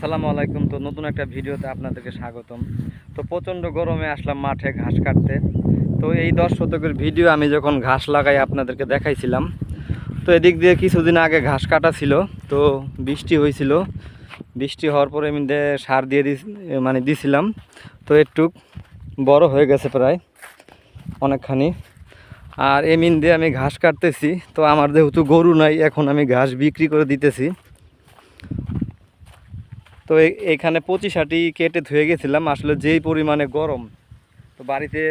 আসসালামু আলাইকুম। তো নতুন একটা ভিডিওতে আপনাদেরকে স্বাগতম। তো প্রচণ্ড গরমে আসলাম মাঠে ঘাস কাটতে। তো এই 10 শতকের ভিডিও আমি যখন ঘাস লাগাই আপনাদেরকে দেখাইছিলাম। তো এদিক দিয়ে কিছুদিন আগে ঘাস কাটা ছিল, তো বৃষ্টি হয়েছিল। বৃষ্টি হওয়ার পরে আমি সার দিয়ে দিছিলাম। তো একটু বড় হয়ে গেছে প্রায় অনেকখানি। আর এমিন দিয়ে আমি ঘাস কাটতেছি। তো আমার যেহেতু গরু নাই, এখন আমি ঘাস বিক্রি করে দিতেছি। তো এখানে 25 কেটে ধুয়ে গেছিলাম, আসলে যেই পরিমাণে গরম। তো বাড়িতে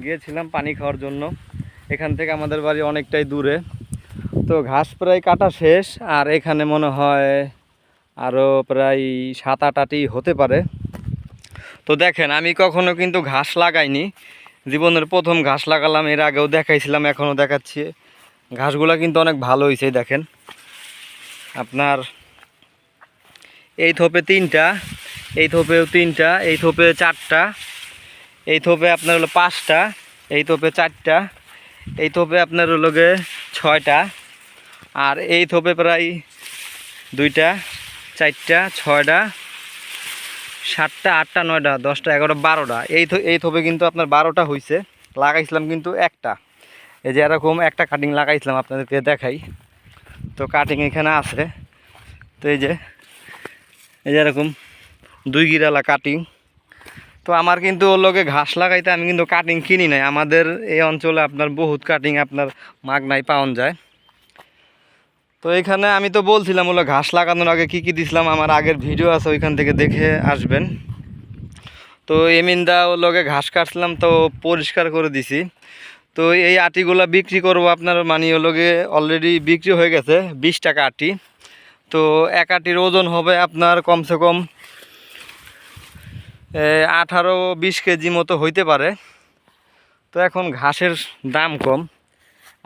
গিয়েছিলাম পানি খাওয়ার জন্য। এখান থেকে আমাদের বাড়ি অনেকটাই দূরে। তো ঘাস প্রায় কাটা শেষ, আর এখানে মনে হয় আরও প্রায় 7-8 আটি হতে পারে। তো দেখেন, আমি কখনো কিন্তু ঘাস লাগাইনি, জীবনের প্রথম ঘাস লাগালাম। এর আগেও দেখাইছিলাম, এখনও দেখাচ্ছি। ঘাসগুলো কিন্তু অনেক ভালো হয়েছে। দেখেন আপনার এই থোপে 3টা, এই থোপেও 3টা, এই থোপে 4টা, এই থোপে আপনার হলো 5টা, এই থোপে 4টা, এই থোপে আপনার হলো 6টা, আর এই থোপে প্রায় 2টা, 4টা, 6টা, 7টা, 8টা, 9টা, 10টা, 11টা, 12টা। এই থোপে কিন্তু আপনার 12টা হয়েছে। লাগাইছিলাম কিন্তু একটা, এই যে এরকম একটা কাটিং লাগাইছিলাম, আপনাদেরকে দেখাই। তো কাটিং এখানে আছে। তো এই যে এরকম 2 গিরালা কাটিং। তো আমার কিন্তু ওর লগে ঘাস লাগাইতে আমি কিন্তু কাটিং কিনি নাই। আমাদের এই অঞ্চলে আপনার বহুত কাটিং আপনার মাগনায় পাওয়া যায়। তো এখানে আমি তো বলছিলাম ওগুলো ঘাস লাগানোর আগে কি কি দিছিলাম, আমার আগের ভিডিও আছে, ওইখান থেকে দেখে আসবেন। তো এমিনদা ওর লগে ঘাস কাটছিলাম, তো পরিষ্কার করে দিছি। তো এই আটিগুলো বিক্রি করব আপনার, মানে ওর লগে অলরেডি বিক্রি হয়ে গেছে 20 টাকা আটি। তো এক আটির ওজন হবে আপনার কমসে কম 18-20 কেজি মতো হইতে পারে। তো এখন ঘাসের দাম কম।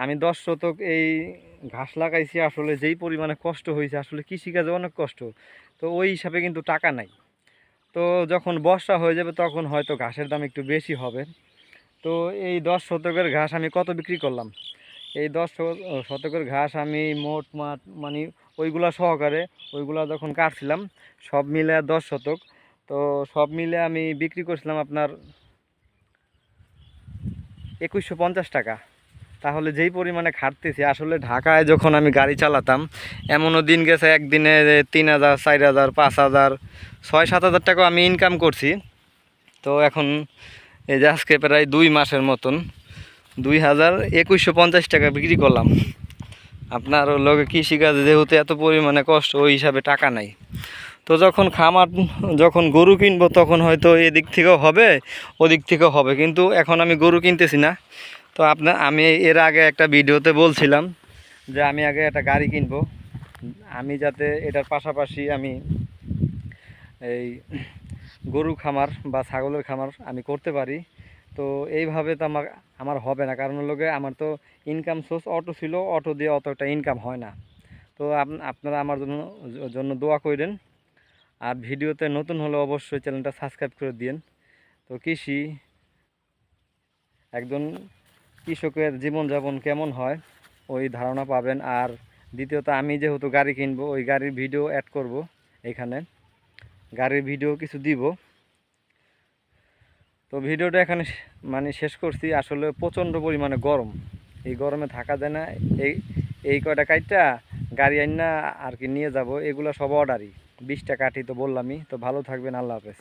আমি 10 শতক এই ঘাস লাগাইছি, আসলে যেই পরিমাণে কষ্ট হয়েছে, আসলে কৃষিকাজে অনেক কষ্ট। তো ওই হিসাবে কিন্তু টাকা নাই। তো যখন বর্ষা হয়ে যাবে তখন হয়তো ঘাসের দাম একটু বেশি হবে। তো এই 10 শতকের ঘাস আমি কত বিক্রি করলাম, এই 10 শতকের ঘাস আমি মোট মানে ওইগুলা সহকারে, ওইগুলা যখন কাটছিলাম সব মিলে 10 শতক। তো সব মিলে আমি বিক্রি করছিলাম আপনার 2150 টাকা। তাহলে যেই পরিমাণে খাটতেছি, আসলে ঢাকায় যখন আমি গাড়ি চালাতাম, এমনও দিন গেছে একদিনে 3000, 4000, 5000, 6-7 হাজার টাকা আমি ইনকাম করছি। তো এখন এই যে আজকে প্রায় 2 মাসের মতন 2150 টাকা বিক্রি করলাম। আপনার লগে কৃষিকাজে যেহেতু এত পরিমাণে কষ্ট, ওই হিসাবে টাকা নাই। তো যখন গরু কিনবো তখন হয়তো এদিক থেকেও হবে, ওদিক থেকেও হবে, কিন্তু এখন আমি গরু কিনতেছি না। তো আমি এর আগে একটা ভিডিওতে বলছিলাম যে আমি আগে একটা গাড়ি কিনবো, আমি যাতে এটার পাশাপাশি আমি এই গরু খামার বা ছাগলের খামার আমি করতে পারি। তো এইভাবে তো আমার হবে না, কারণ লোকে আমার তো ইনকাম সোর্স অটো ছিল, অটো দিয়ে অতটা ইনকাম হয় না। তো আপনারা আমার জন্য দোয়া করেন। আর ভিডিওতে নতুন হলে অবশ্যই চ্যানেলটা সাবস্ক্রাইব করে দিন। তো একজন কৃষকের জীবনযাপন কেমন হয় ওই ধারণা পাবেন। আর দ্বিতীয়ত, আমি যেহেতু গাড়ি কিনবো, ওই গাড়ির ভিডিও অ্যাড করব, এখানে গাড়ির ভিডিও কিছু দিব। তো ভিডিওটা এখানে শেষ করছি। আসলে প্রচণ্ড পরিমাণে গরম, এই গরমে থাকা যায় না। এই কয়টা কাইটটা গাড়ি আইন না আর কি নিয়ে যাব, এগুলো সব অর্ডারই। 20 টাকা আটি তো বললামই। তো ভালো থাকবেন, আল্লাহ হাফেজ।